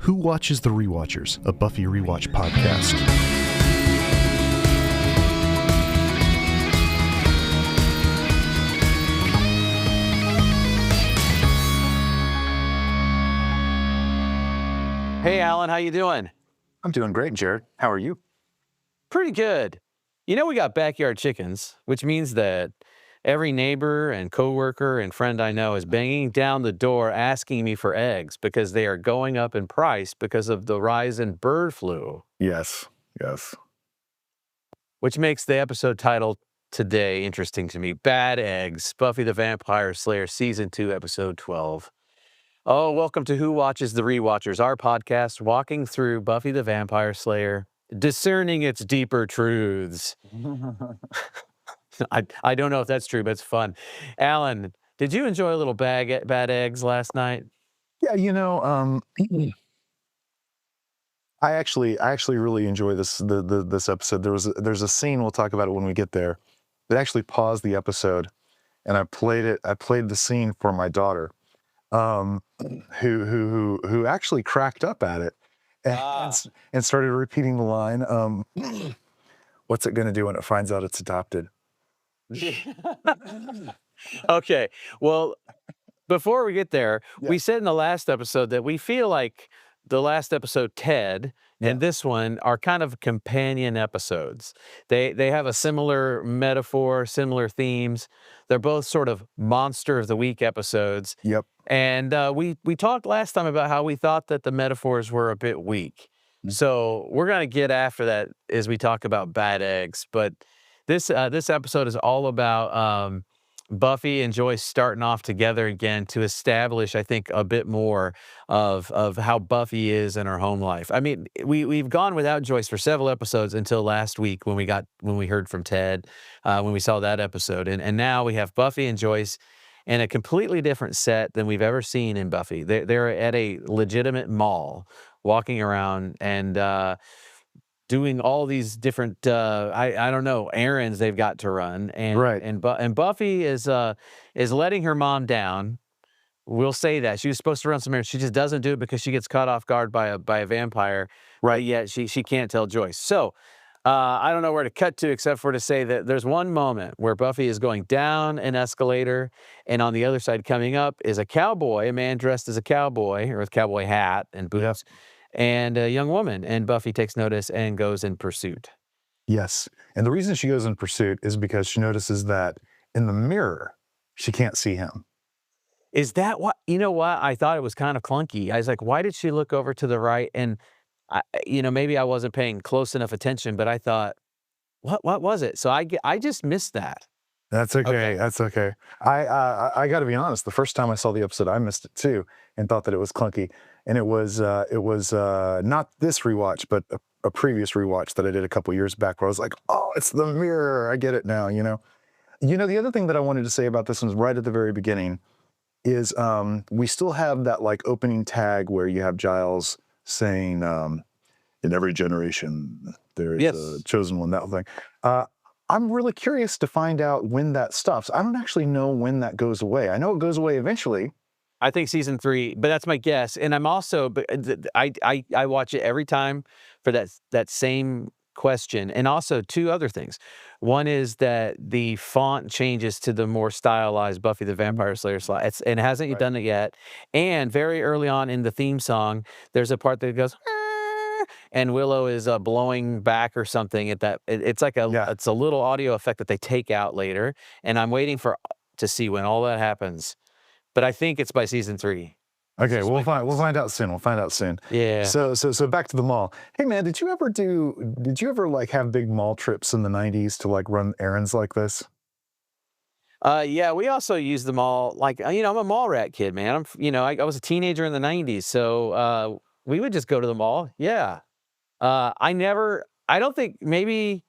Who Watches the Rewatchers, a Buffy rewatch podcast. Hey, Alan, how you doing? I'm doing great, Jarrod. How are you? Pretty good. You know, we got backyard chickens, which means that every neighbor and coworker and friend I know is banging down the door asking me for eggs because they are going up in price because of the rise in bird flu. Yes. Which makes the episode title today interesting to me. Bad Eggs, Buffy the Vampire Slayer, Season 2, Episode 12. Oh, welcome to Who Watches the Rewatchers, our podcast walking through Buffy the Vampire Slayer, discerning its deeper truths. I don't know if that's true, but it's fun. Alan, did you enjoy a little bad eggs last night? Yeah, I actually really enjoy this episode. There's a scene, we'll talk about it when we get there, that actually paused the episode, and I played the scene for my daughter, who actually cracked up at it and started repeating the line, what's it going to do when it finds out it's adopted? Okay, well, before we get there, we said in the last episode that we feel like the last episode, Ted, and this one are kind of companion episodes. They have a similar metaphor, similar themes. They're both sort of monster of the week episodes. Yep. And we talked last time about how we thought that the metaphors were a bit weak. So we're going to get after that as we talk about bad eggs. But this episode is all about Buffy and Joyce starting off together again to establish, I think, a bit more of how Buffy is in her home life. I mean, we've gone without Joyce for several episodes until last week when we heard from Ted, when we saw that episode. And now we have Buffy and Joyce in a completely different set than we've ever seen in Buffy. They're at a legitimate mall, walking around and doing all these different, I don't know, errands they've got to run. And, right. And Buffy is letting her mom down. We'll say that. She was supposed to run some errands. She just doesn't do it because she gets caught off guard by a vampire. Right. Yet she can't tell Joyce. So I don't know where to cut to except for to say that there's one moment where Buffy is going down an escalator, and on the other side coming up is a cowboy, a man dressed as a cowboy or with a cowboy hat and boots. Yep. And a young woman, and Buffy takes notice and goes in pursuit. Yes, and the reason she goes in pursuit is because she notices that in the mirror, she can't see him. Is that what, you know what? I thought it was kind of clunky. I was like, why did she look over to the right? And, maybe I wasn't paying close enough attention, but I thought, what was it? So I just missed that. That's okay. That's okay. I got to be honest. The first time I saw the episode, I missed it too and thought that it was clunky. And it was not this rewatch, but a previous rewatch that I did a couple years back where I was like, oh, it's the mirror. I get it now, the other thing that I wanted to say about this one is right at the very beginning is we still have that like opening tag where you have Giles saying, in every generation, there is a chosen one, that whole thing. I'm really curious to find out when that stops. I don't actually know when that goes away. I know it goes away eventually. I think season 3, but that's my guess. And I'm also, I watch it every time for that same question. And also 2 other things. One is that the font changes to the more stylized Buffy the Vampire Slayer slide. And it hasn't done it yet. And very early on in the theme song, there's a part that goes, and Willow is blowing back or something at that. It's like it's a little audio effect that they take out later. And I'm waiting to see when all that happens. But I think it's by season 3. Okay, we'll find out soon. Yeah. So back to the mall. Hey man, did you ever like have big mall trips in the 90s to like run errands like this? Yeah, we also use the mall. Like, I'm a mall rat kid, man. I was a teenager in the 90s, so we would just go to the mall. Yeah. I don't think maybe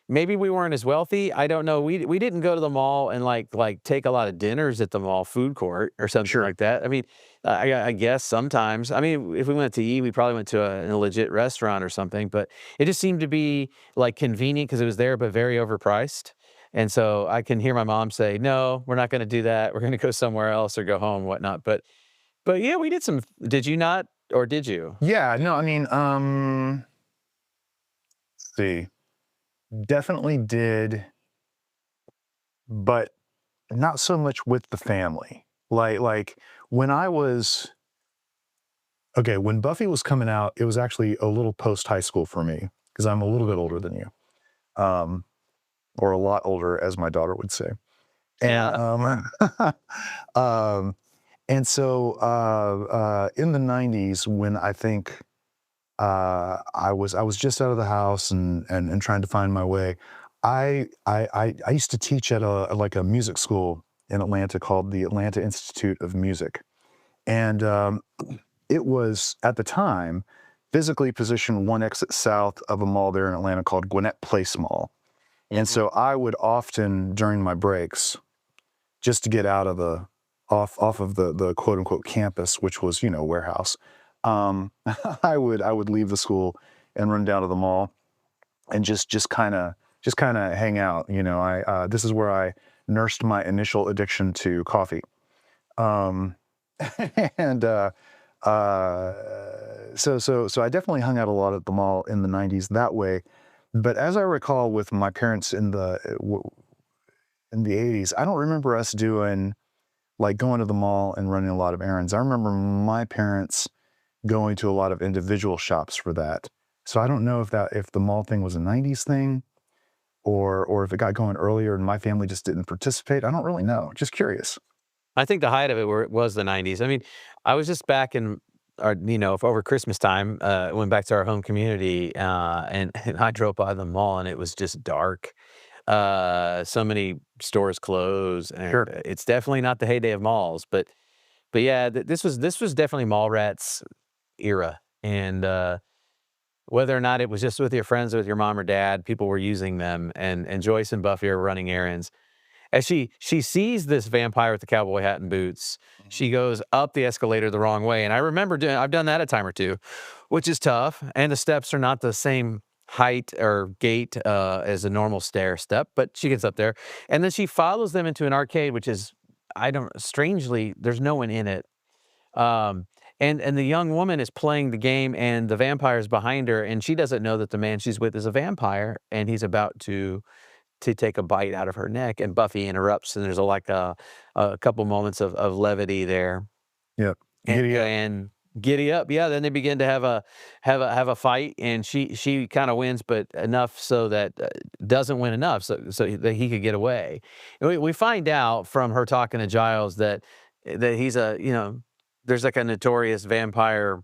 we weren't as wealthy. I don't know. We didn't go to the mall and like take a lot of dinners at the mall food court or something like that. I mean, I guess sometimes. I mean, if we went to eat, we probably went to a legit restaurant or something. But it just seemed to be like convenient because it was there, but very overpriced. And so I can hear my mom say, "No, we're not going to do that. We're going to go somewhere else or go home, and whatnot." But yeah, we did some. Did you not or did you? Yeah, no, I mean, let's see, definitely did, but not so much with the family. Like when I was okay, when Buffy was coming out, it was actually a little post high school for me because I'm a little bit older than you, um, or a lot older, as my daughter would say. And um, and so in the '90s, when I think I was just out of the house and trying to find my way, I used to teach at like a music school in Atlanta called the Atlanta Institute of Music, and it was at the time physically positioned one exit south of a mall there in Atlanta called Gwinnett Place Mall. And so I would often, during my breaks, just to get out of the off of the quote unquote campus, which was, you know, warehouse, I would leave the school and run down to the mall and just kind of hang out. You know, this is where I nursed my initial addiction to coffee, and so I definitely hung out a lot at the mall in the '90s that way. But as I recall, with my parents in the '80s, I don't remember us doing like going to the mall and running a lot of errands. I remember my parents going to a lot of individual shops for that. So I don't know if the mall thing was a '90s thing, or if it got going earlier and my family just didn't participate. I don't really know. Just curious. I think the height of it was the '90s. I mean, I was just back in, you know, over Christmas time, went back to our home community, and I drove by the mall, and it was just dark. So many stores closed, and Sure. it's definitely not the heyday of malls. But yeah, this was definitely mall rats era, and whether or not it was just with your friends or with your mom or dad, people were using them, and Joyce and Buffy are running errands. As she sees this vampire with the cowboy hat and boots, she goes up the escalator the wrong way. And I remember I've done that a time or two, which is tough. And the steps are not the same height or gait as a normal stair step, but she gets up there. And then she follows them into an arcade, which is, strangely, there's no one in it. And the young woman is playing the game, and the vampire is behind her, and she doesn't know that the man she's with is a vampire, and he's about to take a bite out of her neck, and Buffy interrupts, and there's a couple moments of levity there. Yep. And giddy up, yeah. Then they begin to have a fight, and she kind of wins, but enough so that doesn't win enough, so that he could get away. And we find out from her talking to Giles that he's there's like a notorious vampire,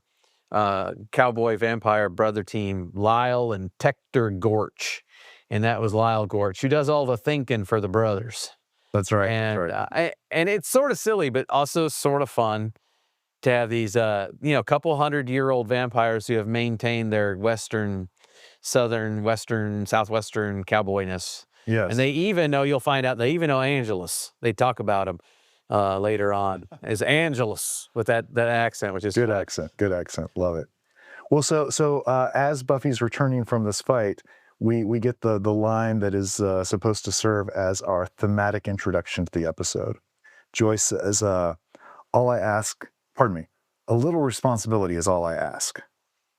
cowboy vampire brother team, Lyle and Tector Gorch. And that was Lyle Gorch, who does all the thinking for the brothers. That's right. And That's right. and it's sort of silly, but also sort of fun to have these couple 100-year-old vampires who have maintained their southwestern cowboyness. Yes. And they even know, you'll find out, they even know Angelus. They talk about him later on as Angelus with that accent, which is good fun. accent. Good accent. Love it. Well, so as Buffy's returning from this fight, we get the line that is supposed to serve as our thematic introduction to the episode. Joyce says, "All I ask, pardon me, a little responsibility is all I ask."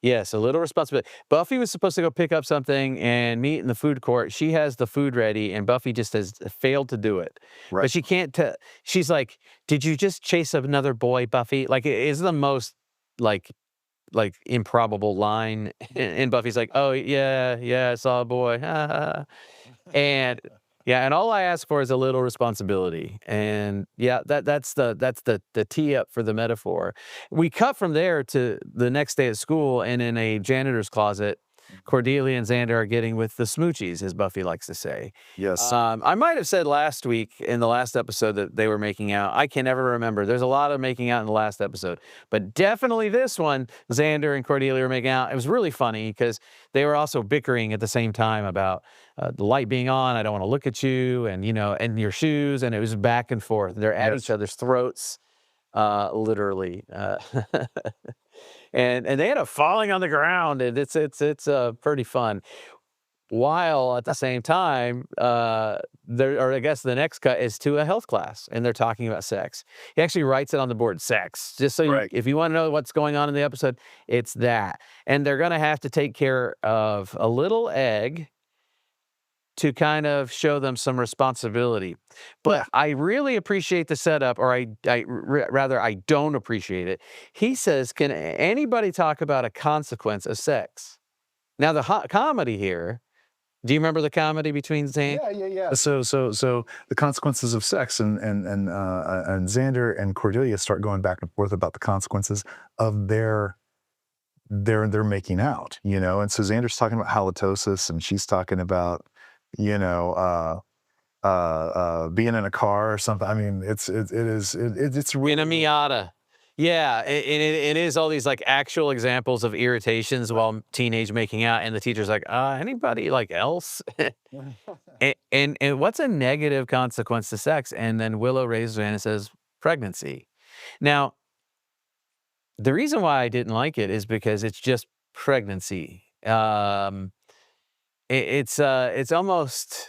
Yes, a little responsibility. Buffy was supposed to go pick up something and meet in the food court. She has the food ready, and Buffy just has failed to do it. Right. But she can't tell. She's like, "Did you just chase another boy, Buffy?" Like, it is the most like improbable line. And Buffy's like, "Oh yeah, I saw a boy." And yeah, and all I ask for is a little responsibility. And yeah, that's the tee up for the metaphor. We cut from there to the next day at school, and in a janitor's closet, Cordelia and Xander are getting with the smoochies, as Buffy likes to say. Yes. I might have said last week in the last episode that they were making out. I can never remember. There's a lot of making out in the last episode, but definitely this one, Xander and Cordelia were making out. It was really funny because they were also bickering at the same time about the light being on. I don't want to look at you, and and your shoes, and it was back and forth. They're at each other's throats, literally. And they end up falling on the ground, and it's pretty fun. while at the same time, or I guess the next cut is to a health class, and they're talking about sex. He actually writes it on the board, sex, just so Right. if you want to know what's going on in the episode, it's that. And they're going to have to take care of a little egg to kind of show them some responsibility. But I really appreciate the setup, or rather, I don't appreciate it. He says, can anybody talk about a consequence of sex? Now, the comedy here, do you remember the comedy between Zane? Yeah. So the consequences of sex, and Xander and Cordelia start going back and forth about the consequences of their making out, you know. And so Xander's talking about halitosis, and she's talking about, you know, being in a car or something. I mean, it's really In a Miata. Yeah, and it is all these like actual examples of irritations while teenage making out, and the teacher's like, anybody like else? and what's a negative consequence to sex? And then Willow raises her hand and says, pregnancy. Now, the reason why I didn't like it is because it's just pregnancy. It's almost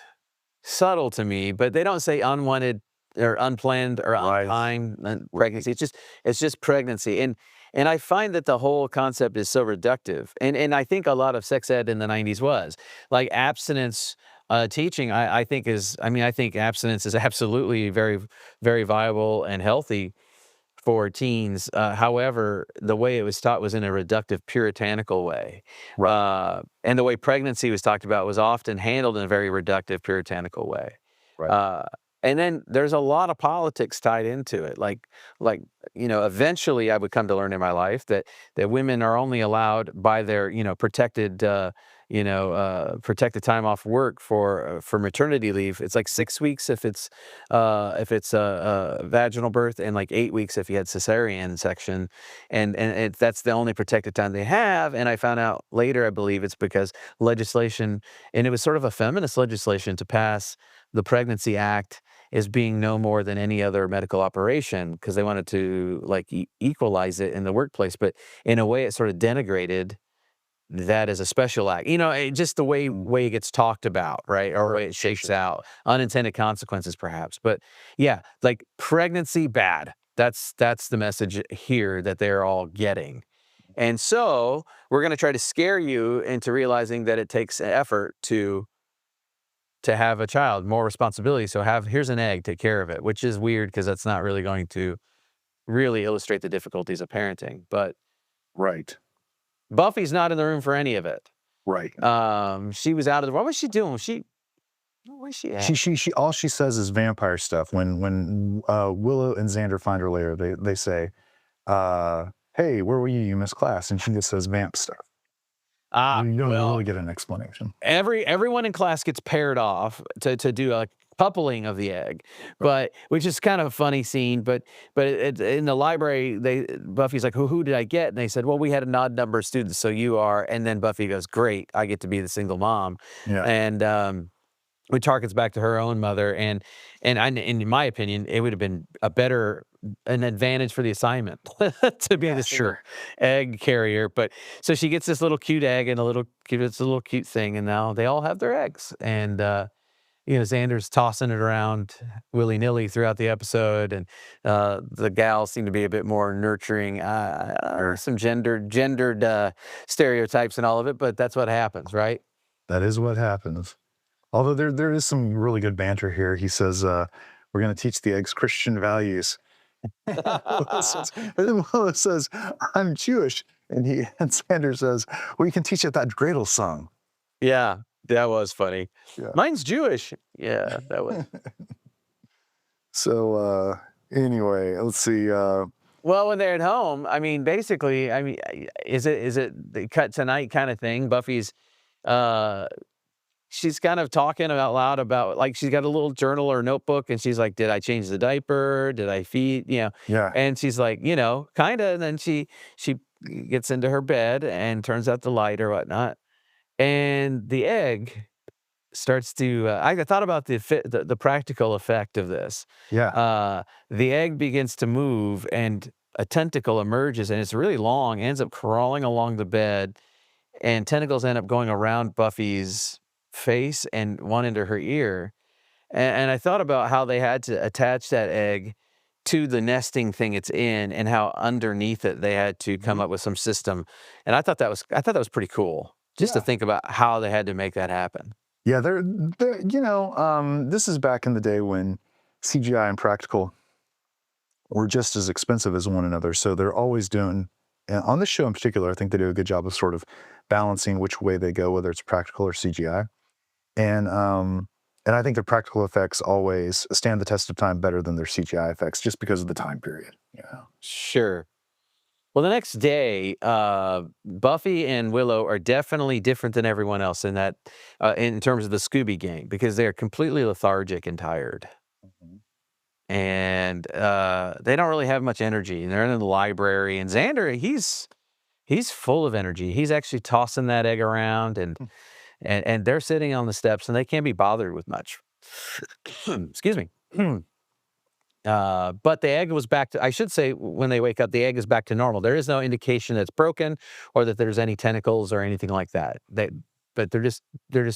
subtle to me, but they don't say unwanted or unplanned or unkind pregnancy. It's just pregnancy. And I find that the whole concept is so reductive. And I think a lot of sex ed in the 90s was like abstinence teaching. I think abstinence is absolutely very, very viable and healthy for teens. However, the way it was taught was in a reductive, puritanical way. And the way pregnancy was talked about was often handled in a very reductive, puritanical way. And then there's a lot of politics tied into it. Like, you know, eventually I would come to learn in my life that women are only allowed by their, you know, protected time off work for maternity leave. It's like 6 weeks if it's a vaginal birth, and like 8 weeks if you had cesarean section, and that's the only protected time they have. And I found out later, I believe it's because legislation, and it was sort of a feminist legislation to pass the Pregnancy Act as being no more than any other medical operation, because they wanted to like equalize it in the workplace. But in a way, it sort of denigrated that as a special act, you know, just the way it gets talked about, right? Or the way it shakes out, unintended consequences perhaps. But yeah, like pregnancy, bad. That's the message here that they're all getting. And so we're going to try to scare you into realizing that it takes effort to have a child, more responsibility. So here's an egg, take care of it, which is weird because that's not really going to really illustrate the difficulties of parenting. But Buffy's not in the room for any of it. She was out of the. What was she doing? Where's she at? She all she says is vampire stuff. When Willow and Xander find her later, they say, "Hey, where were you? You missed class," and she just says vamp stuff. You don't really get an explanation. Everyone in class gets paired off to do a coupling of the egg, but which is kind of a funny scene. But in the library, Buffy's like, who did I get? And they said, well, we had an odd number of students, so you are. And then Buffy goes, great, I get to be the single mom. And which harkens back to her own mother. And in my opinion, it would have been an advantage for the assignment to be the egg carrier. But so she gets this little cute egg and it's a little cute thing, and now they all have their eggs. And you know, Xander's tossing it around willy-nilly throughout the episode, and the gals seem to be a bit more nurturing. Some gendered stereotypes and all of it, but that's what happens, right? That is what happens. Although there is some really good banter here. He says, we're going to teach the eggs Christian values. Willow says, I'm Jewish. And Xander says, well, you can teach it that dreidel song. Yeah, that was funny. Yeah. Mine's Jewish. Yeah, that was. So anyway, let's see. Well, when they're at home, I mean, basically, is it the cut tonight kind of thing? Buffy's... she's kind of talking out loud about, like, she's got a little journal or notebook, and she's like, did I change the diaper? Did I feed? You know? Yeah. And she's like, you know, kind of. And then she gets into her bed and turns out the light or whatnot. And the egg starts to, I thought about the practical effect of this. Yeah. The egg begins to move, and a tentacle emerges, and it's really long, ends up crawling along the bed, and tentacles end up going around Buffy's face and one into her ear. And I thought about how they had to attach that egg to the nesting thing it's in, and how underneath it they had to come up with some system. And I thought that was pretty cool, just to Yeah. think about how they had to make that happen. Yeah, this is back in the day when CGI and practical were just as expensive as one another. So they're always doing, and on this show in particular, I think they do a good job of sort of balancing which way they go, whether it's practical or CGI. And I think their practical effects always stand the test of time better than their CGI effects, just because of the time period. Sure. Well, the next day, Buffy and Willow are definitely different than everyone else in that, in terms of the Scooby Gang, because they're completely lethargic and tired. And they don't really have much energy. And they're in the library, and Xander, he's full of energy. He's actually tossing that egg around, and they're sitting on the steps, and they can't be bothered with much. Excuse me. But the egg was back to, I should say, when they wake up, the egg is back to normal. There is no indication that it's broken or that there's any tentacles or anything like that. But they're just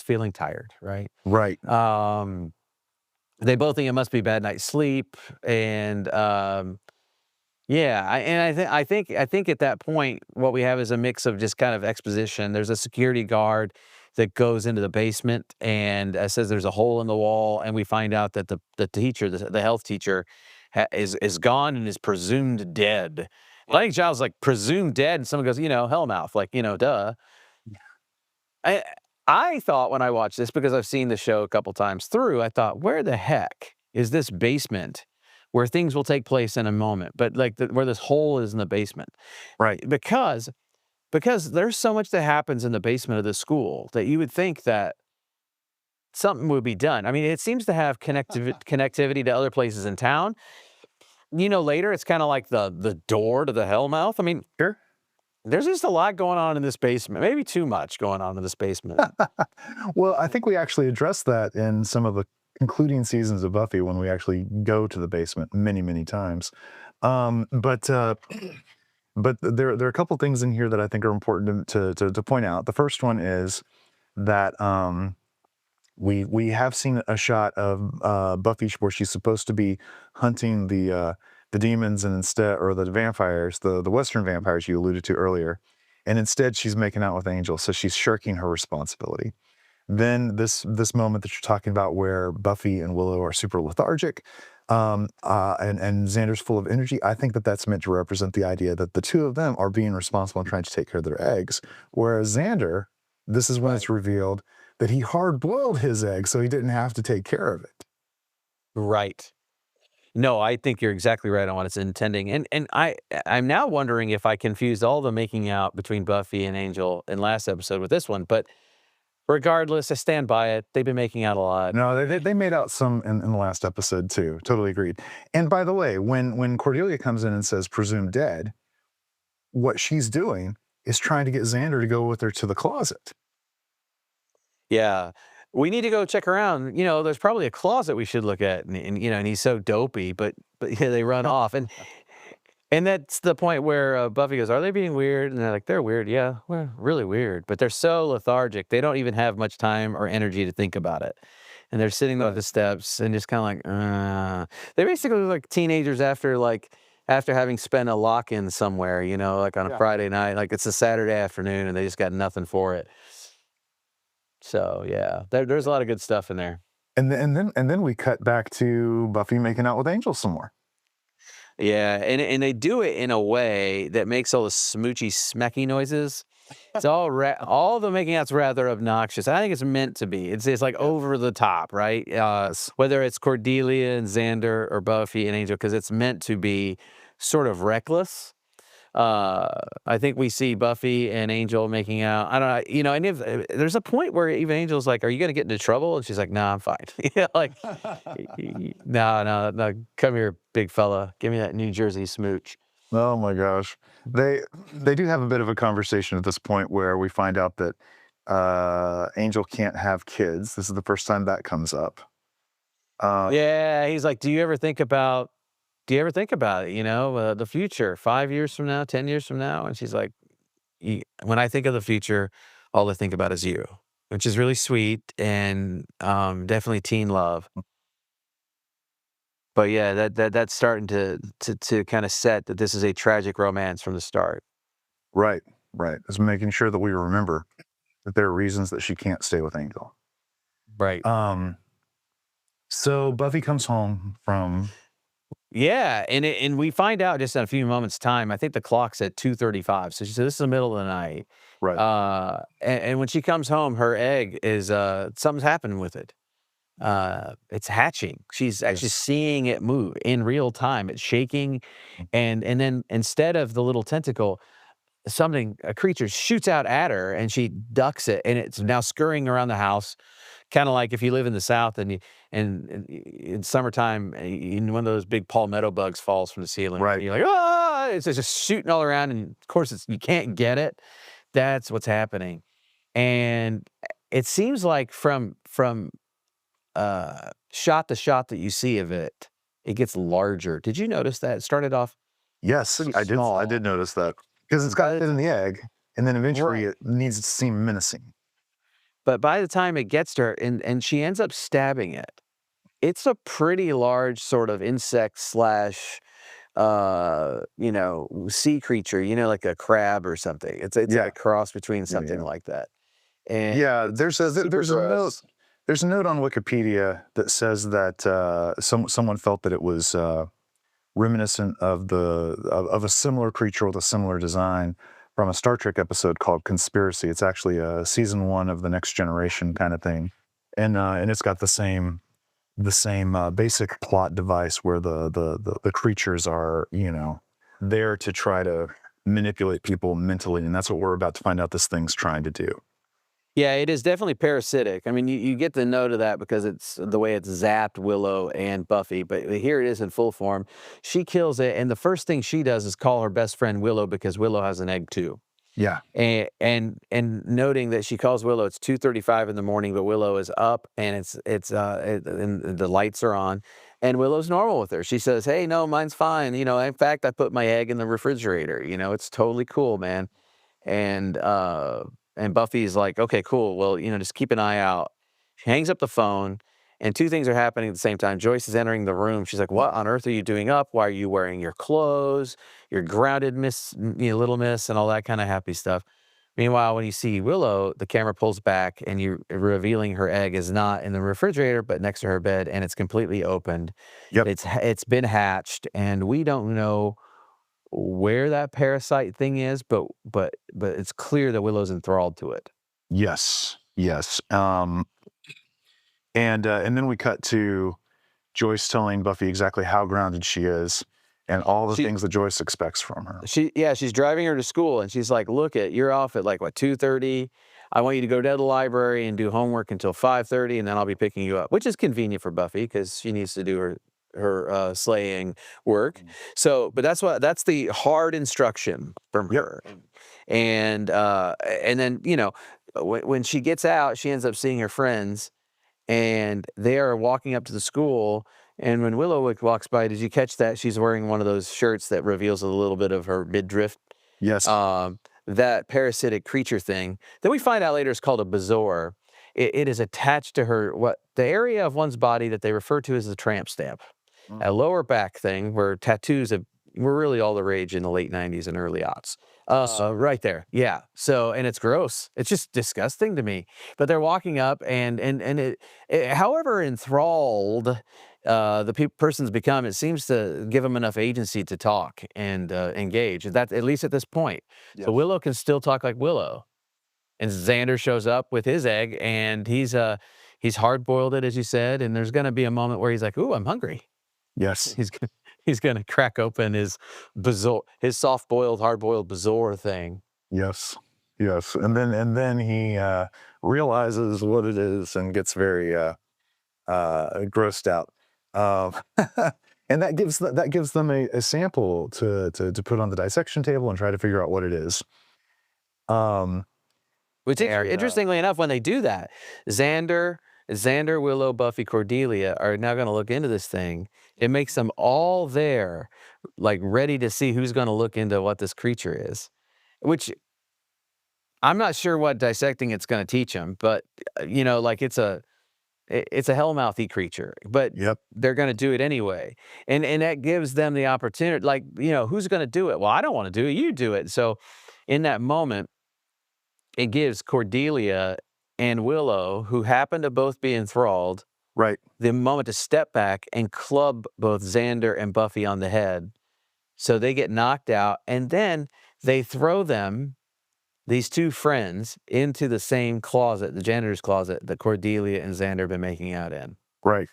feeling tired, right? Right. They both think it must be bad night's sleep, and I think at that point what we have is a mix of just kind of exposition. There's a security guard that goes into the basement and says there's a hole in the wall, and we find out that the teacher, the health teacher, is gone and is presumed dead. And I think Giles like presumed dead, and someone goes, hellmouth, like, duh. I thought when I watched this, because I've seen the show a couple times through, I thought, where the heck is this basement where things will take place in a moment, but like where this hole is in the basement, Right. Because there's so much that happens in the basement of the school that you would think that something would be done. I mean, it seems to have connectivity to other places in town. Later it's kind of like the door to the Hellmouth. I mean, Sure. there's just a lot going on in this basement. Maybe too much going on in this basement. Well, I think we actually addressed that in some of the concluding seasons of Buffy when we actually go to the basement many, many times. But there are a couple things in here that I think are important to point out. The first one is that we have seen a shot of Buffy where she's supposed to be hunting the demons, and instead, or the vampires, the Western vampires you alluded to earlier, and instead she's making out with Angel, so she's shirking her responsibility. Then this moment that you're talking about, where Buffy and Willow are super lethargic, and Xander's full of energy, I think that's meant to represent the idea that the two of them are being responsible and trying to take care of their eggs, whereas Xander, this is when it's revealed that he hard-boiled his egg so he didn't have to take care of it. Right. No, I think you're exactly right on what it's intending. And I'm now wondering if I confused all the making out between Buffy and Angel in last episode with this one. But regardless, I stand by it. They've been making out a lot. No, they made out some in the last episode too. Totally agreed. And by the way, when Cordelia comes in and says presumed dead, what she's doing is trying to get Xander to go with her to the closet. Yeah. We need to go check around. There's probably a closet we should look at. And he's so dopey, but yeah, they run off. And that's the point where Buffy goes, are they being weird? And they're like, they're weird. Yeah, we're really weird. But they're so lethargic. They don't even have much time or energy to think about it. And they're sitting on the steps and just kind of like, They basically look like teenagers after having spent a lock-in somewhere, like on a Friday night. Like it's a Saturday afternoon and they just got nothing for it. So yeah, there's a lot of good stuff in there. And then we cut back to Buffy making out with Angel some more. Yeah, and they do it in a way that makes all the smoochy, smacky noises. It's all the making out's rather obnoxious. I think it's meant to be. It's like over the top, right? Whether it's Cordelia and Xander or Buffy and Angel, because it's meant to be sort of reckless. I think we see Buffy and Angel making out. I don't know, and if there's a point where even Angel's like, "Are you going to get into trouble?" And she's like, "No, I'm fine." Like, no, come here, big fella, give me that New Jersey smooch. Oh my gosh, they do have a bit of a conversation at this point where we find out that Angel can't have kids. This is the first time that comes up. Yeah, he's like, do you ever think about it, the future, 5 years from now, 10 years from now? And she's like, when I think of the future, all I think about is you. which is really sweet and definitely teen love. But yeah, that's starting to kind of set that this is a tragic romance from the start. Right, right. It's making sure that we remember that there are reasons that she can't stay with Angel. Right. So Buffy comes home from Yeah, and we find out just in a few moments' time. I think the clock's at 2:35. So she said this is the middle of the night. right. And when she comes home, her egg is something's happening with it. It's hatching. She's actually Yes. seeing it move in real time. It's shaking, and then instead of the little tentacle, a creature shoots out at her, and she ducks it, and it's now scurrying around the house. Kind of like if you live in the South and in summertime, one of those big palmetto bugs falls from the ceiling. Right. And you're like, ah! It's just shooting all around, and of course, you can't get it. That's what's happening, and it seems like from shot to shot that you see of it, it gets larger. Did you notice that? It started off Yes, pretty I did. small. I did notice that because it's got it in the egg, and then eventually Right. it needs to seem menacing. But by the time it gets to her and she ends up stabbing it, it's a pretty large sort of insect slash, sea creature, like a crab or something. It's Yeah. like a cross between something yeah. like that. And Yeah, it's there's a super there's a note. gross. There's a note on Wikipedia that says that someone felt that it was reminiscent of of a similar creature with a similar design from a Star Trek episode called Conspiracy. It's actually a season 1 of the Next Generation kind of thing, and it's got the same basic plot device where the creatures are there to try to manipulate people mentally, and that's what we're about to find out this thing's trying to do. Yeah, it is definitely parasitic. I mean, you get the note of that because it's the way it's zapped Willow and Buffy, but here it is in full form. She kills it, and the first thing she does is call her best friend Willow because Willow has an egg too. Yeah. And noting that she calls Willow, it's 2:35 in the morning, but Willow is up and and the lights are on, and Willow's normal with her. She says, "Hey, no, mine's fine. In fact, I put my egg in the refrigerator. It's totally cool, man." And and Buffy's like, "Okay, cool. Well, just keep an eye out." She hangs up the phone, and two things are happening at the same time. Joyce is entering the room. She's like, "What on earth are you doing up? Why are you wearing your clothes? You're grounded, little miss," and all that kind of happy stuff. Meanwhile, when you see Willow, the camera pulls back, and you revealing her egg is not in the refrigerator, but next to her bed, and it's completely opened. Yep. It's been hatched, and we don't know where that parasite thing is, but it's clear that Willow's enthralled to it. Yes. Yes. And then we cut to Joyce telling Buffy exactly how grounded she is and all the things that Joyce expects from her. She's driving her to school, and she's like, "Look, you're off at like what 2:30. I want you to go to the library and do homework until 5:30, and then I'll be picking you up," which is convenient for Buffy because she needs to do her slaying work. So, but that's the hard instruction from her. And then when she gets out, she ends up seeing her friends, and they are walking up to the school. And when Willow walks by, did you catch that she's wearing one of those shirts that reveals a little bit of her midriff? Yes. That parasitic creature thing that we find out later is called a bezoar. It is attached to the area of one's body that they refer to as the tramp stamp. A lower back thing where tattoos were really all the rage in the late 90s and early aughts. Right there. Yeah. So, and it's gross. It's just disgusting to me. But they're walking up and however enthralled the person's become, it seems to give them enough agency to talk and engage. That at least at this point. Yes. So Willow can still talk like Willow. And Xander shows up with his egg, and he's hard boiled it, as you said. And there's going to be a moment where he's like, "Ooh, I'm hungry." Yes. He's going to crack open his soft boiled, hard boiled bezoar thing. Yes. Yes. And then he realizes what it is and gets very grossed out. And that gives them a sample to put on the dissection table and try to figure out what it is. Which, interestingly enough, when they do that, Xander, Willow, Buffy, Cordelia are now going to look into this thing. It makes them all there, like ready to see who's going to look into what this creature is. Which I'm not sure what dissecting it's going to teach them, but like it's a hellmouthy creature, but they're going to do it anyway. And that gives them the opportunity, like, who's going to do it? Well, I don't want to do it. You do it. So in that moment, it gives Cordelia and Willow, who happen to both be enthralled, the moment to step back and club both Xander and Buffy on the head. So they get knocked out, and then they throw them, these two friends, into the same closet, the janitor's closet that Cordelia and Xander have been making out in. Right.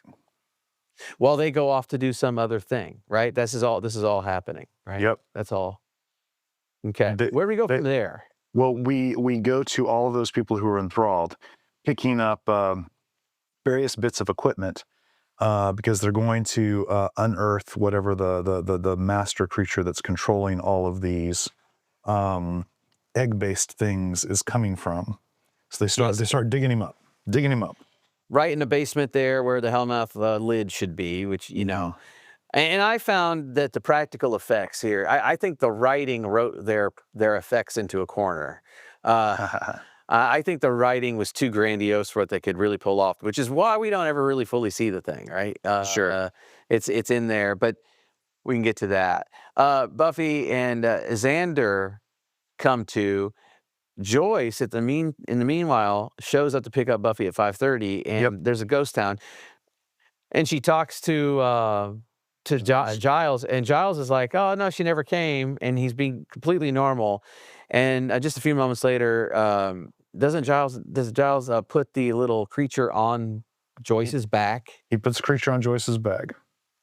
While they go off to do some other thing, right? This is all happening, right? Yep. That's all. Okay. Where do we go from there? Well, we go to all of those people who are enthralled, picking up various bits of equipment because they're going to unearth whatever the master creature that's controlling all of these egg-based things is coming from. So they start digging him up. Right in the basement there where the Hellmouth lid should be, which, And I found that the practical effects here, I think the writing wrote their effects into a corner. I think the writing was too grandiose for what they could really pull off, which is why we don't ever really fully see the thing, right? Sure. It's in there, but we can get to that. Buffy and Xander come to. Joyce in the meanwhile shows up to pick up Buffy at 5:30, and there's a ghost town, and she talks to Giles, and Giles is like, "Oh no, she never came," and he's being completely normal. And just a few moments later, does Giles put the little creature on Joyce's back? He puts the creature on Joyce's back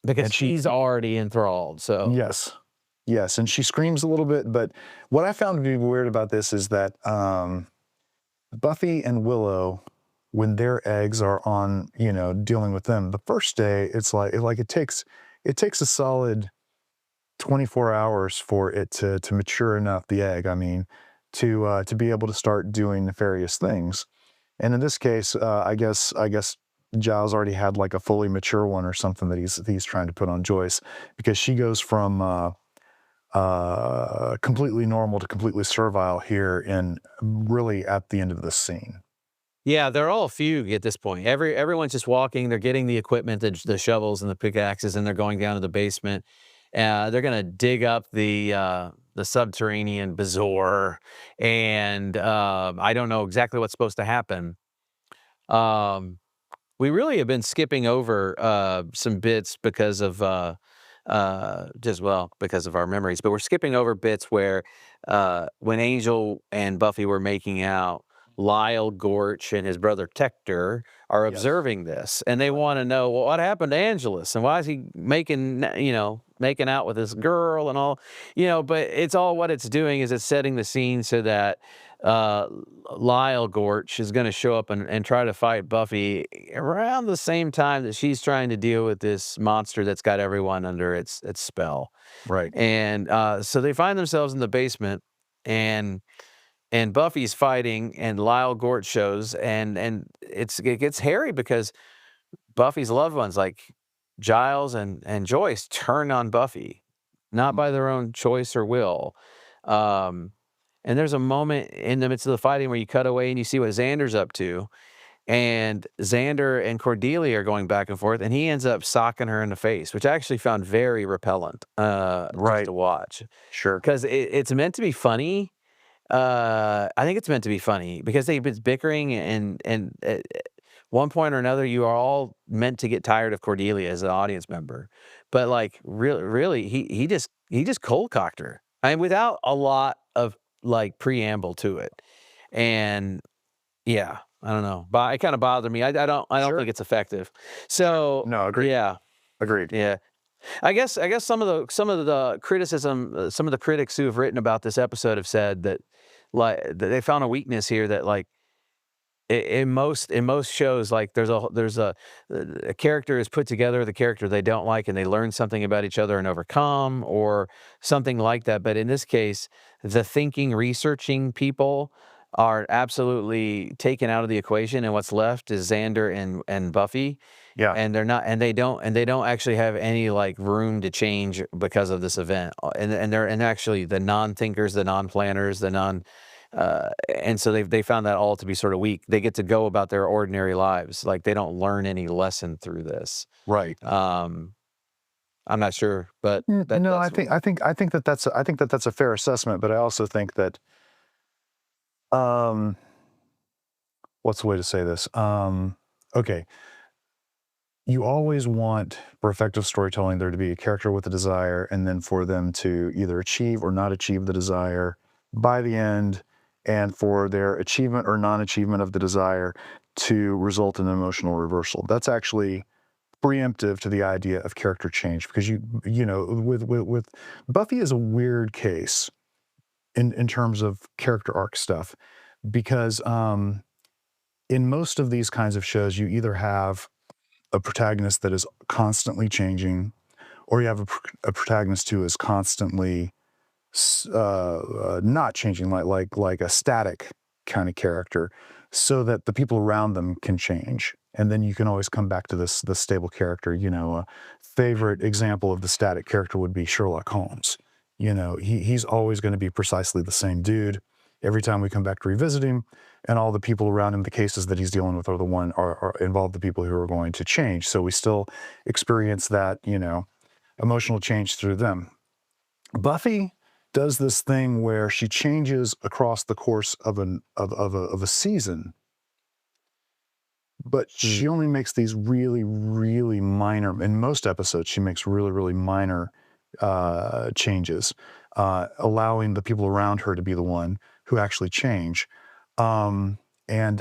because she's already enthralled. So yes, and she screams a little bit. But what I found to be weird about this is that Buffy and Willow, when their eggs are on, dealing with them, the first day it's like it takes a solid 24 hours for it to mature enough, the egg, to be able to start doing nefarious things. And in this case, I guess Giles already had like a fully mature one or something that he's trying to put on Joyce, because she goes from completely normal to completely servile here and really at the end of the scene. Yeah, they're all fugue at this point. Everyone's just walking. They're getting the equipment, the shovels and the pickaxes, and they're going down to the basement. They're going to dig up the subterranean bazaar, and I don't know exactly what's supposed to happen. We really have been skipping over some bits because of because of our memories, but we're skipping over bits where when Angel and Buffy were making out, Lyle Gorch and his brother Tector are observing this, and they want to know, well, what happened to Angelus, and why is he making out with this girl and all, but it's all, what it's doing is it's setting the scene so that Lyle Gorch is going to show up and try to fight Buffy around the same time that she's trying to deal with this monster that's got everyone under its spell. Right. And so they find themselves in the basement, and Buffy's fighting, and Lyle Gorch shows, and it gets hairy because Buffy's loved ones like Giles and Joyce turn on Buffy, not by their own choice or will. And there's a moment in the midst of the fighting where you cut away and you see what Xander's up to. And Xander and Cordelia are going back and forth, and he ends up socking her in the face, which I actually found very repellent to watch. Sure. Because it's meant to be funny. I think it's meant to be funny because they've been bickering, and at one point or another, you are all meant to get tired of Cordelia as an audience member. But like really, he just cold cocked her. Without a lot of like preamble to it. And yeah, I don't know, but it kind of bothered me. I don't think it's effective. So no, agreed. Yeah, agreed. Yeah, I guess some of the criticism, some of the critics who have written about this episode have said that they found a weakness here, that like in most shows, like there's a character is put together, the character they don't like, and they learn something about each other and overcome, or something like that. But in this case, the thinking, researching people are absolutely taken out of the equation, and what's left is Xander and Buffy. Yeah. And they don't actually have any like room to change because of this event. And they're actually the non-thinkers, the non-planners, the And so they found that all to be sort of weak. They get to go about their ordinary lives, like they don't learn any lesson through this. Right. I'm not sure, but No, that's I think that's a fair assessment, but I also think that what's the way to say this? Okay. You always want, for effective storytelling, there to be a character with a desire, and then for them to either achieve or not achieve the desire by the end, and for their achievement or non-achievement of the desire to result in an emotional reversal. That's actually preemptive to the idea of character change, because you know, with Buffy is a weird case in terms of character arc stuff, because in most of these kinds of shows, you either have a protagonist that is constantly changing, or you have a protagonist who is constantly not changing, like a static kind of character, so that the people around them can change, and then you can always come back to this stable character. You know, a favorite example of the static character would be Sherlock Holmes. You know, he's always going to be precisely the same dude every time we come back to revisit him, and all the people around him, the cases that he's dealing with are involve the people who are going to change. So we still experience that, you know, emotional change through them. Buffy does this thing where she changes across the course of a season, but she only makes these really, really minor. In most episodes, she makes really, really minor changes, allowing the people around her to be the one who actually change. And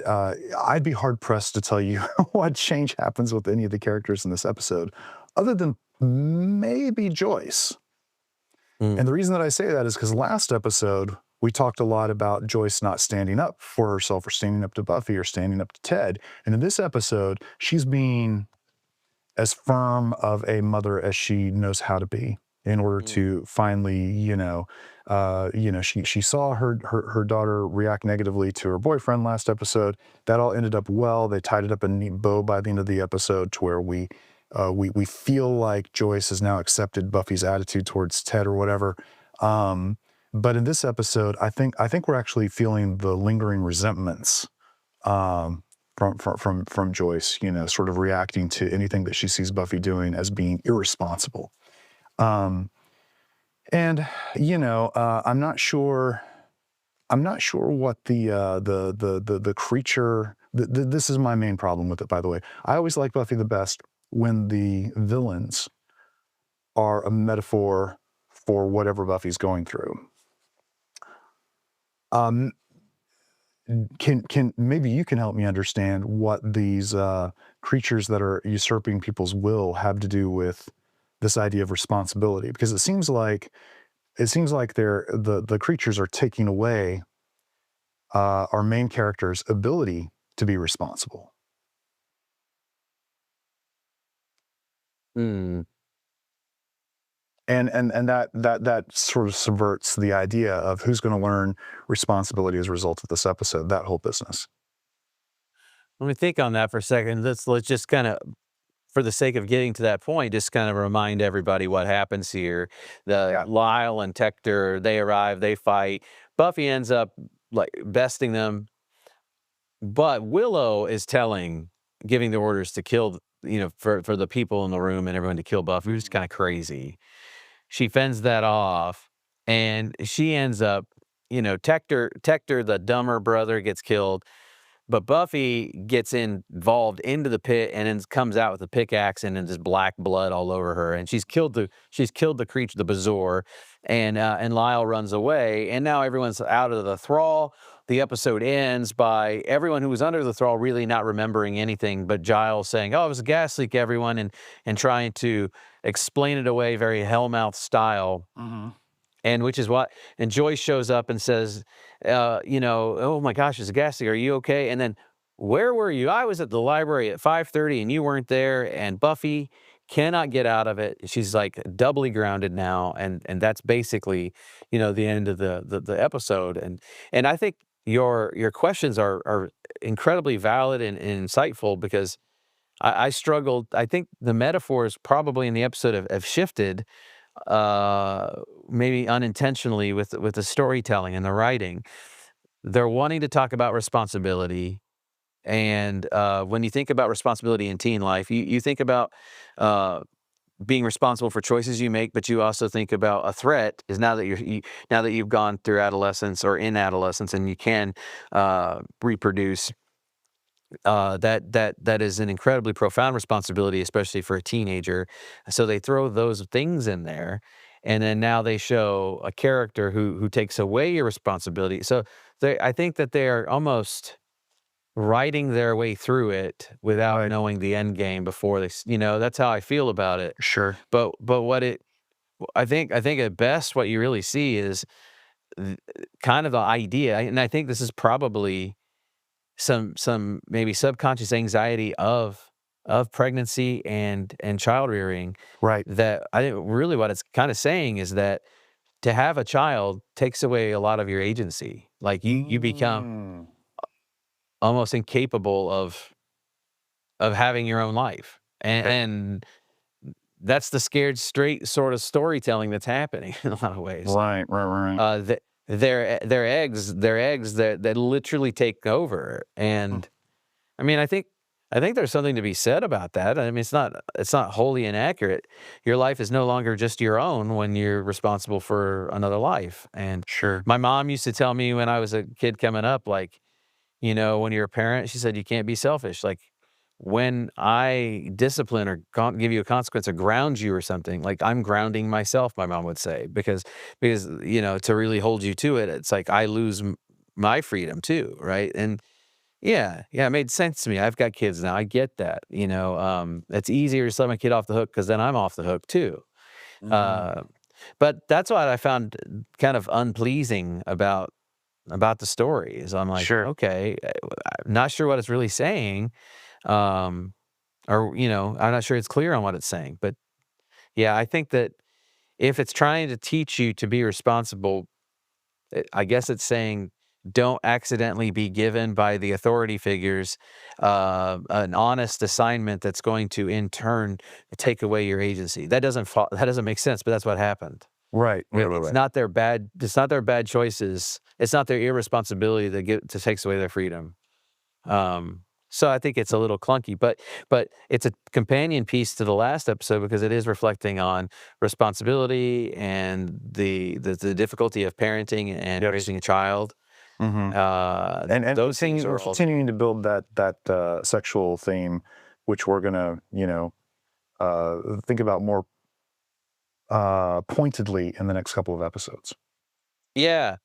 I'd be hard pressed to tell you what change happens with any of the characters in this episode, other than maybe Joyce. And the reason that I say that is because last episode, we talked a lot about Joyce not standing up for herself, or standing up to Buffy, or standing up to Ted. And in this episode, she's being as firm of a mother as she knows how to be, in order to finally, she saw her daughter react negatively to her boyfriend last episode. That all ended up well. They tied it up in a neat bow by the end of the episode, to where we feel like Joyce has now accepted Buffy's attitude towards Ted or whatever. But in this episode, I think we're actually feeling the lingering resentments from Joyce, you know, sort of reacting to anything that she sees Buffy doing as being irresponsible. And you know, I'm not sure what the creature. This is my main problem with it, by the way. I always like Buffy the best when the villains are a metaphor for whatever Buffy's going through. Can maybe you can help me understand what these creatures that are usurping people's will have to do with this idea of responsibility? Because it seems like the creatures are taking away our main character's ability to be responsible. And that sort of subverts the idea of who's going to learn responsibility as a result of this episode, that whole business. Let me think on that for a second. Let's just kind of, for the sake of getting to that point, just kind of remind everybody what happens here. Lyle and Tector, they arrive, they fight. Buffy ends up like besting them, but Willow is giving the orders to kill, for the people in the room and everyone to kill Buffy, which is kind of crazy. She fends that off, and she ends up, Tector, the dumber brother, gets killed. But Buffy gets involved into the pit and then comes out with a pickaxe and then just black blood all over her. And she's killed the creature, the Bazoar, and Lyle runs away. And now everyone's out of the thrall. The episode ends by everyone who was under the thrall really not remembering anything, but Giles saying, "Oh, it was a gas leak, everyone," and trying to explain it away very Hellmouth style. Mm-hmm. And which is what, and Joyce shows up and says, "Oh my gosh, it's a gas leak. Are you okay?" And then, "Where were you?" "I was at the library at 5:30 and you weren't there." And Buffy cannot get out of it. She's like doubly grounded now. And that's basically, the end of the episode. And I think your questions are incredibly valid and insightful, because I struggled. I think the metaphors probably in the episode have shifted, maybe unintentionally, with the storytelling and the writing. they're wanting to talk about responsibility. And when you think about responsibility in teen life, you think about being responsible for choices you make, but you also think about a threat is now that now that you've gone through adolescence or in adolescence and you can reproduce. That is an incredibly profound responsibility, especially for a teenager. So they throw those things in there, and then now they show a character who takes away your responsibility. So I think that they are almost writing their way through it without Right. knowing the end game before that's how I feel about it. Sure. But I think at best what you really see is th- kind of the idea, and I think this is probably some maybe subconscious anxiety of pregnancy and child rearing. Right. That I think really what it's kind of saying is that to have a child takes away a lot of your agency. Like you become Mm. almost incapable of having your own life. And that's the scared straight sort of storytelling that's happening in a lot of ways. Right. Their eggs that literally take over. And I mean, I think there's something to be said about that. I mean, it's not wholly inaccurate. Your life is no longer just your own when you're responsible for another life. And Sure. my mom used to tell me when I was a kid coming up, like, when you're a parent, she said, you can't be selfish. Like when I discipline or give you a consequence or ground you or something, like I'm grounding myself, my mom would say, because, to really hold you to it, it's like I lose my freedom too. Right. And yeah, it made sense to me. I've got kids now. I get that, it's easier to let my kid off the hook because then I'm off the hook too. Uh, but that's what I found kind of unpleasing about the story is I'm like, Sure. okay, I'm not sure what it's really saying. Um, I'm not sure it's clear on what it's saying, but yeah, I think that if it's trying to teach you to be responsible, I guess it's saying don't accidentally be given by the authority figures an honest assignment that's going to in turn take away your agency. That doesn't make sense, but that's what happened. Right. It's not their bad. It's not their bad choices. It's not their irresponsibility that takes away their freedom. So I think it's a little clunky, but it's a companion piece to the last episode because it is reflecting on responsibility and the difficulty of parenting and Yes. raising a child. Mm-hmm. And those things are all, continuing to build that sexual theme, which we're gonna think about more pointedly in the next couple of episodes. yeah.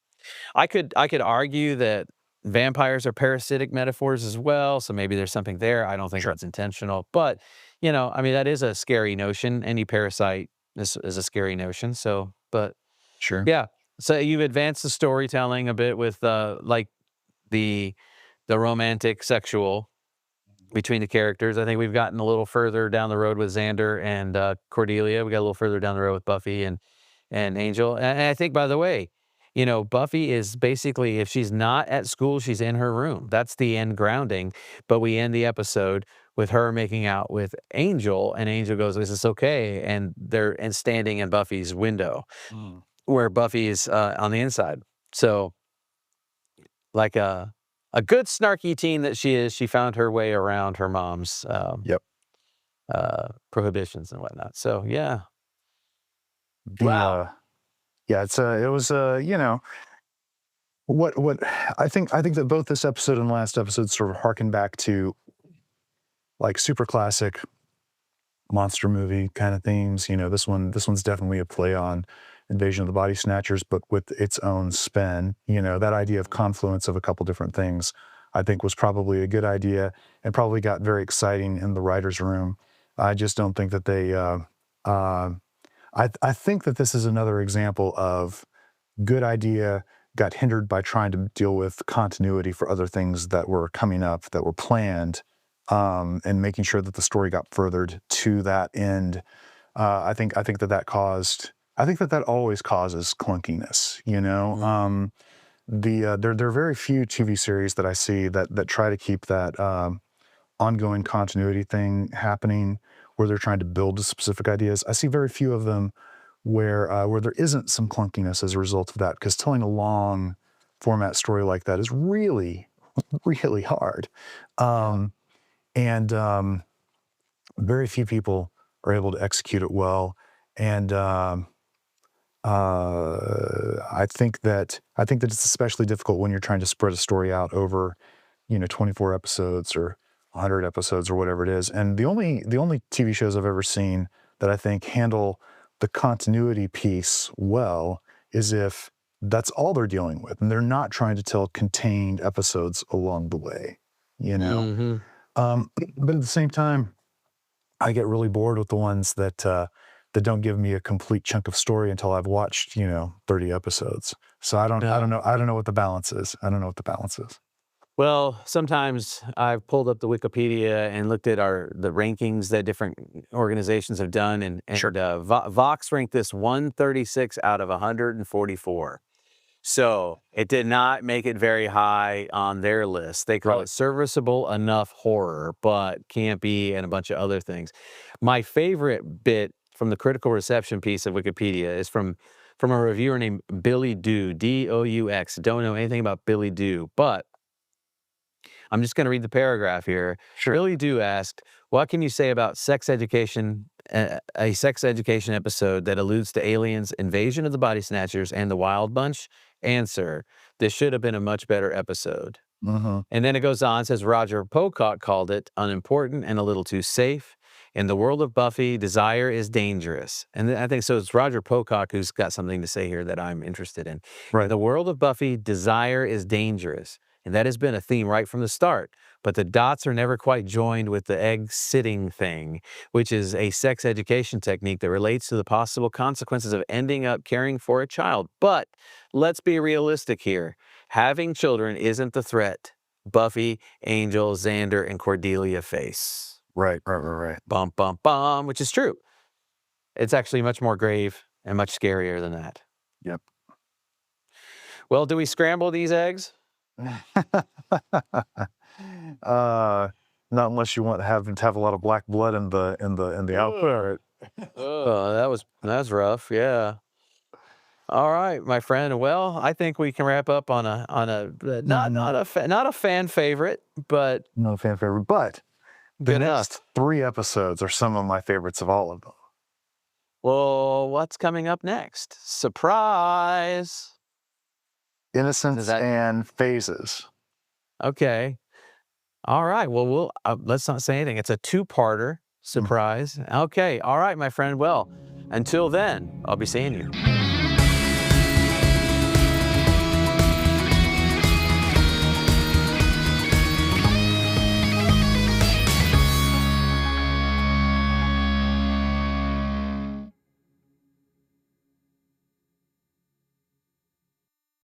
I could argue that vampires are parasitic metaphors as well, so maybe there's something there. I don't think that's intentional, but I mean that is a scary notion. Any parasite is a scary notion. So, but Sure. yeah. So you've advanced the storytelling a bit with like the romantic sexual between the characters. I think we've gotten a little further down the road with Xander and Cordelia. We got a little further down the road with Buffy and Angel. And I think, by the way, Buffy is basically, if she's not at school, she's in her room. That's the end grounding. But we end the episode with her making out with Angel, and Angel goes, "Is this okay?" And they're standing in Buffy's window, where Buffy is on the inside. So, like a good snarky teen that she is, she found her way around her mom's Yep. prohibitions and whatnot. So yeah. Wow. Yeah, it was what I think that both this episode and last episode sort of harken back to like super classic monster movie kind of themes. This one's definitely a play on Invasion of the Body Snatchers, but with its own spin. That idea of confluence of a couple different things, I think, was probably a good idea and probably got very exciting in the writers' room. I just don't think that they. I think that this is another example of good idea got hindered by trying to deal with continuity for other things that were coming up that were planned, and making sure that the story got furthered to that end. I think that always causes clunkiness. There are very few TV series that I see that try to keep that ongoing continuity thing happening, where they're trying to build to specific ideas. I see very few of them where there isn't some clunkiness as a result of that, because telling a long format story like that is really, really hard. And very few people are able to execute it well. And I think that it's especially difficult when you're trying to spread a story out over, 24 episodes or 100 episodes or whatever it is. And the only TV shows I've ever seen that I think handle the continuity piece well is if that's all they're dealing with, and they're not trying to tell contained episodes along the way, Mm-hmm. But at the same time, I get really bored with the ones that don't give me a complete chunk of story until I've watched, 30 episodes. So I don't know what the balance is. Well, sometimes I've pulled up the Wikipedia and looked at the rankings that different organizations have done, and Vox ranked this 136 out of 144. So it did not make it very high on their list. They call it serviceable enough horror, but campy and a bunch of other things. My favorite bit from the critical reception piece of Wikipedia is from a reviewer named Billy Dew, D-O-U-X. Don't know anything about Billy Dew, but I'm just going to read the paragraph here. Sure. Billy Dew asked, what can you say about sex education, a sex education episode that alludes to aliens, invasion of the body snatchers, and the Wild Bunch? Answer, this should have been a much better episode. Mm-hmm. And then it goes on, says Roger Pocock called it unimportant and a little too safe. In the world of Buffy, desire is dangerous. And I think so it's Roger Pocock who's got something to say here that I'm interested in. Right. In the world of Buffy, desire is dangerous. And that has been a theme right from the start. But the dots are never quite joined with the egg sitting thing, which is a sex education technique that relates to the possible consequences of ending up caring for a child. But let's be realistic here. Having children isn't the threat Buffy, Angel, Xander, and Cordelia face. Right. Bum, bum, bum, which is true. It's actually much more grave and much scarier than that. Yep. Well, do we scramble these eggs? Not unless you want to have a lot of black blood in the output. Oh, that's rough. Yeah. All right, my friend. Well, I think we can wrap up on a not a fan favorite, but Not a fan favorite, but the good next enough. 3 episodes are some of my favorites of all of them. Well, what's coming up next? Surprise. Innocence and Phases. Okay. All right. Well, let's not say anything. It's a 2-parter surprise. Okay. All right, my friend. Well, until then, I'll be seeing you.